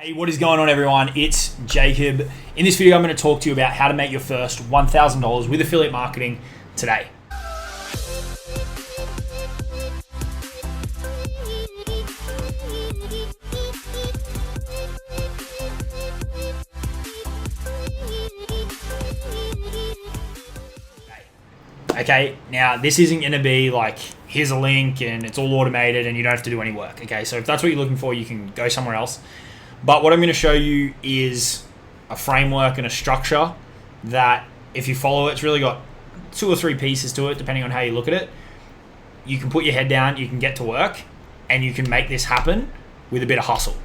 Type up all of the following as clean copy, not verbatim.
Hey, what is going on, everyone? It's Jacob. In this video, I'm going to talk to you about how to make your first $1,000 with affiliate marketing today. Okay, now this isn't going to be like, here's a link and it's all automated and you don't have to do any work. Okay, so if that's what you're looking for, you can go somewhere else. But what I'm going to show you is a framework and a structure that if you follow it, it's really got 2 or 3 pieces to it, depending on how you look at it. You can put your head down, you can get to work, and you can make this happen with a bit of hustle.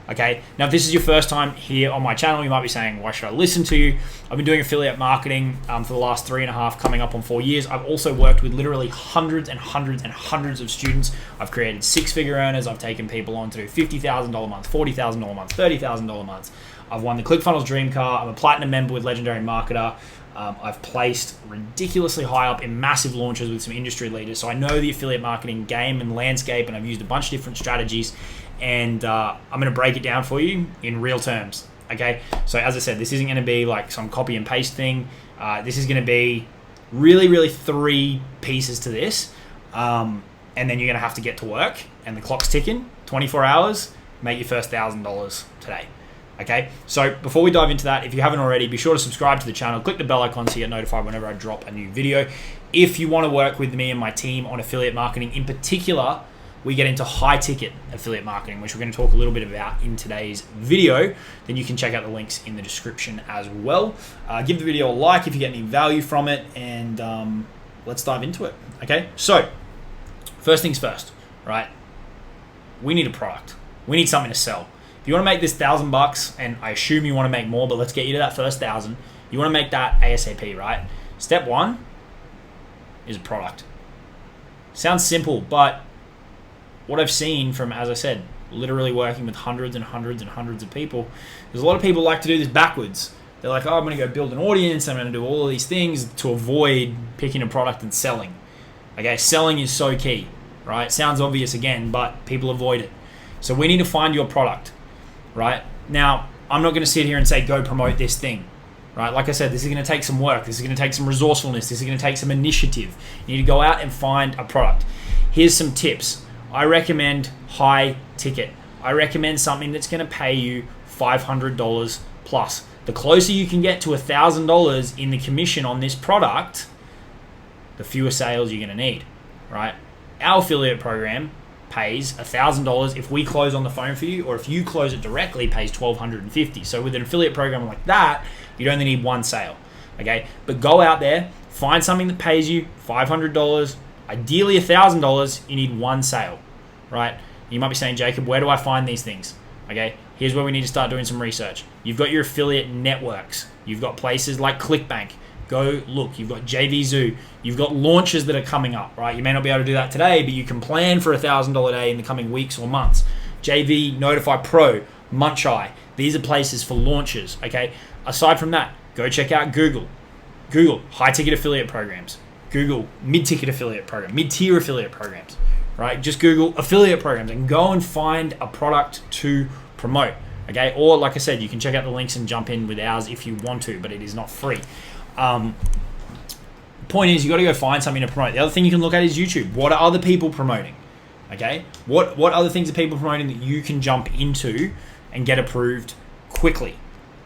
Okay, now if this is your first time here on my channel, you might be saying, why should I listen to you? I've been doing affiliate marketing for the last 3.5, coming up on 4 years. I've also worked with literally hundreds and hundreds and hundreds of students. I've created 6-figure earners. I've taken people on to do $50,000 a month, $40,000 a month, $30,000 a month. I've won the ClickFunnels Dream Car. I'm a platinum member with Legendary Marketer. I've placed ridiculously high up in massive launches with some industry leaders. So I know the affiliate marketing game and landscape, and I've used a bunch of different strategies. And I'm going to break it down for you in real terms. Okay, so as I said, this isn't going to be like some copy and paste thing. This is going to be really 3 pieces to this, and then you're going to have to get to work, and the clock's ticking. 24 hours, make your first $1,000 today. Okay, so before we dive into that, if you haven't already, be sure to subscribe to the channel, click the bell icon so you get notified whenever I drop a new video. If you want to work with me and my team on affiliate marketing, in particular, we get into high ticket affiliate marketing, which we're going to talk a little bit about in today's video. Then you can check out the links in the description as well. Give the video a like if you get any value from it, and let's dive into it. Okay, so first things first, right? We need a product. We need something to sell. If you want to make this $1,000, and I assume you want to make more, but let's get you to that first 1,000. You want to make that ASAP, right? Step 1 is a product. Sounds simple, but what I've seen from, as I said, literally working with hundreds and hundreds and hundreds of people, there's a lot of people like to do this backwards. They're like, oh, I'm going to go build an audience, I'm going to do all of these things to avoid picking a product and selling. Okay, selling is so key, right? Sounds obvious again, but people avoid it. So we need to find your product, right? Now, I'm not going to sit here and say, go promote this thing, right? Like I said, this is going to take some work. This is going to take some resourcefulness. This is going to take some initiative. You need to go out and find a product. Here's some tips. I recommend high ticket. I recommend something that's going to pay you $500 plus. The closer you can get to $1,000 in the commission on this product, the fewer sales you're going to need, right? Our affiliate program pays $1,000 if we close on the phone for you, or if you close it directly, pays $1,250. So with an affiliate program like that, you'd only need 1 sale, okay? But go out there, find something that pays you $500, ideally $1,000, you need 1 sale, right? You might be saying, Jacob, where do I find these things? Okay, here's where we need to start doing some research. You've got your affiliate networks. You've got places like ClickBank. Go look. You've got JVZoo. You've got launches that are coming up, right? You may not be able to do that today, but you can plan for $1,000 a day in the coming weeks or months. JV, Notify Pro, Muncheye. These are places for launches, okay? Aside from that, go check out Google. Google, high-ticket affiliate programs. Google mid-ticket affiliate program, mid-tier affiliate programs, right? Just Google affiliate programs and go and find a product to promote, okay? Or like I said, you can check out the links and jump in with ours if you want to, but it is not free. Point is, you got to go find something to promote. The other thing you can look at is YouTube. What are other people promoting? Okay, what other things are people promoting that you can jump into and get approved quickly,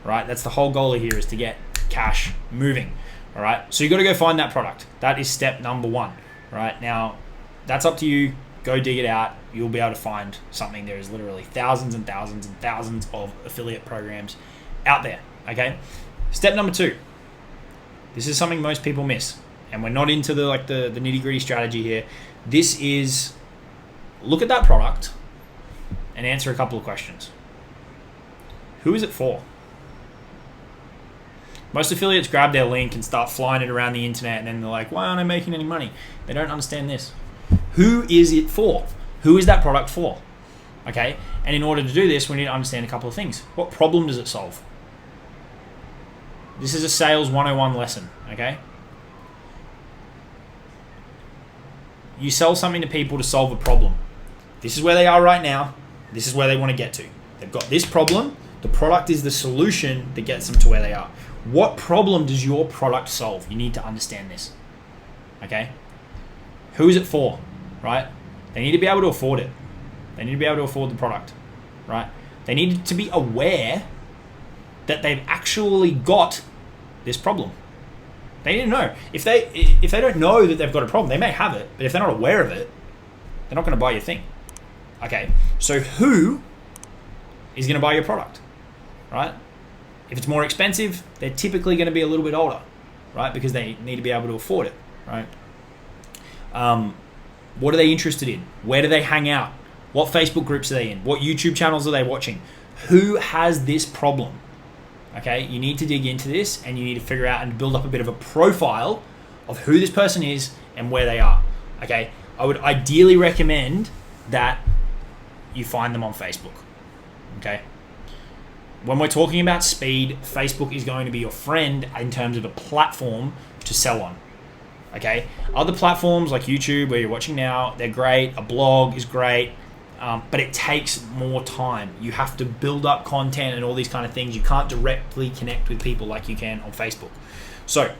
right? That's the whole goal here, is to get cash moving. All right, so you got to go find that product. That is step number 1. Right now, that's up to you. Go dig it out. You'll be able to find something. There is literally thousands and thousands and thousands of affiliate programs out there. Okay. Step number 2. This is something most people miss, and we're not into the nitty gritty strategy here. This is, look at that product and answer a couple of questions. Who is it for? Most affiliates grab their link and start flying it around the internet, and then they're like, why aren't I making any money? They don't understand this. Who is it for? Who is that product for? Okay, and in order to do this, we need to understand a couple of things. What problem does it solve? This is a sales 101 lesson, okay? You sell something to people to solve a problem. This is where they are right now. This is where they want to get to. They've got this problem. The product is the solution that gets them to where they are. What problem does your product solve? You need to understand this. Okay? Who is it for? Right? They need to be able to afford it. They need to be able to afford the product. Right? They need to be aware that they've actually got this problem. They need to know. If they don't know that they've got a problem, they may have it, but if they're not aware of it, they're not going to buy your thing. Okay? So who is going to buy your product? Right? If it's more expensive, they're typically going to be a little bit older, right? Because they need to be able to afford it, right? What are they interested in? Where do they hang out? What Facebook groups are they in? What YouTube channels are they watching? Who has this problem? Okay, you need to dig into this and you need to figure out and build up a bit of a profile of who this person is and where they are. Okay, I would ideally recommend that you find them on Facebook. Okay. When we're talking about speed, Facebook is going to be your friend in terms of a platform to sell on. Okay, other platforms like YouTube, where you're watching now, they're great. A blog is great, but it takes more time. You have to build up content and all these kind of things. You can't directly connect with people like you can on Facebook. So,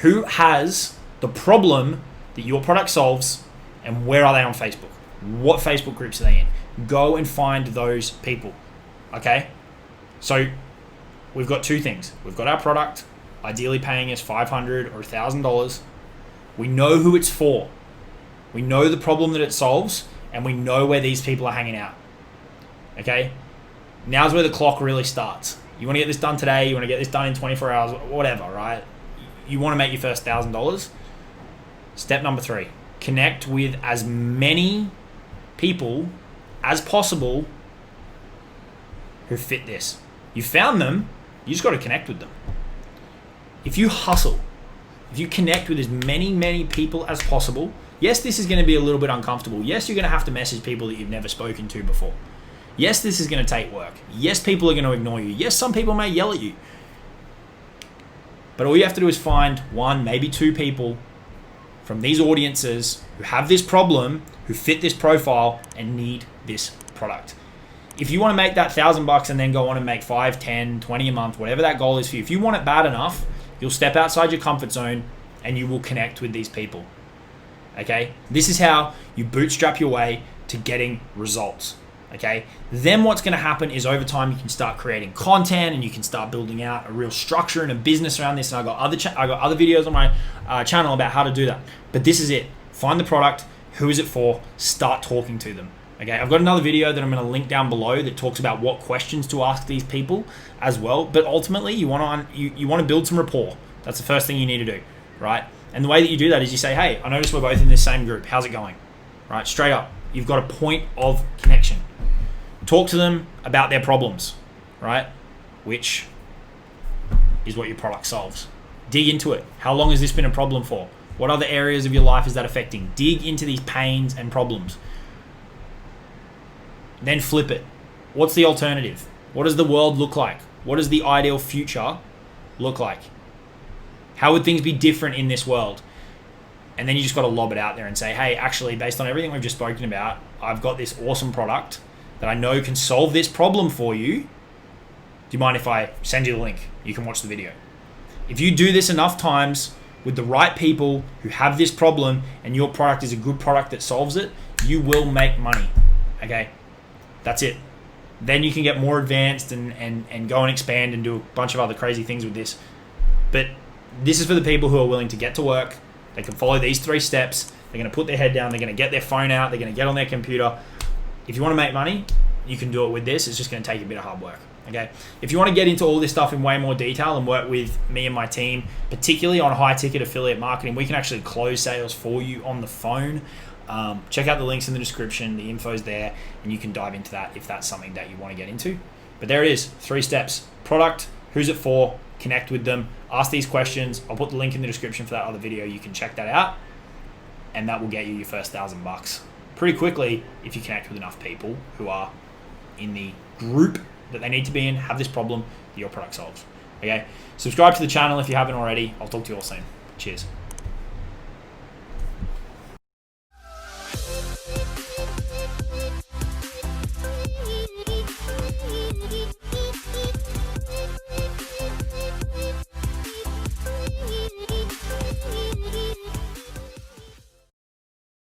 who has the problem that your product solves, and where are they on Facebook? What Facebook groups are they in? Go and find those people. Okay. So we've got two things. We've got our product, ideally paying us $500 or $1,000. We know who it's for. We know the problem that it solves, and we know where these people are hanging out. Okay? Now's where the clock really starts. You want to get this done today, you want to get this done in 24 hours, whatever, right? You want to make your first $1,000. Step number 3, connect with as many people as possible who fit this. You found them, you just got to connect with them. If you hustle, if you connect with as many people as possible, yes, this is going to be a little bit uncomfortable. Yes, you're going to have to message people that you've never spoken to before. Yes, this is going to take work. Yes, people are going to ignore you. Yes, some people may yell at you. But all you have to do is find 1, maybe 2 people from these audiences who have this problem, who fit this profile, and need this product. If you want to make that $1,000 and then go on and make 5, 10, 20 a month, whatever that goal is for you, if you want it bad enough, you'll step outside your comfort zone and you will connect with these people. Okay? This is how you bootstrap your way to getting results. Okay? Then what's going to happen is over time you can start creating content and you can start building out a real structure and a business around this. And I got other videos on my channel about how to do that. But this is it. Find the product. Who is it for? Start talking to them. Okay, I've got another video that I'm going to link down below that talks about what questions to ask these people as well. But ultimately, you want to build some rapport. That's the first thing you need to do, right? And the way that you do that is you say, hey, I noticed we're both in this same group. How's it going? Right, straight up. You've got a point of connection. Talk to them about their problems, right? Which is what your product solves. Dig into it. How long has this been a problem for? What other areas of your life is that affecting? Dig into these pains and problems. Then flip it. What's the alternative? What does the world look like? What does the ideal future look like? How would things be different in this world? And then you just got to lob it out there and say, hey, actually, based on everything we've just spoken about, I've got this awesome product that I know can solve this problem for you. Do you mind if I send you the link? You can watch the video. If you do this enough times with the right people who have this problem and your product is a good product that solves it, you will make money. Okay? That's it. Then you can get more advanced and go and expand and do a bunch of other crazy things with this. But this is for the people who are willing to get to work. They can follow these 3 steps. They're going to put their head down. They're going to get their phone out. They're going to get on their computer. If you want to make money, you can do it with this. It's just going to take a bit of hard work. Okay. If you want to get into all this stuff in way more detail and work with me and my team, particularly on high ticket affiliate marketing, we can actually close sales for you on the phone. Check out the links in the description. The info's there, and you can dive into that if that's something that you want to get into. But there it is, 3 steps. Product, who's it for, connect with them, ask these questions. I'll put the link in the description for that other video. You can check that out, and that will get you your first $1,000 pretty quickly if you connect with enough people who are in the group that they need to be in, have this problem that your product solves. Okay, subscribe to the channel if you haven't already. I'll talk to you all soon. Cheers.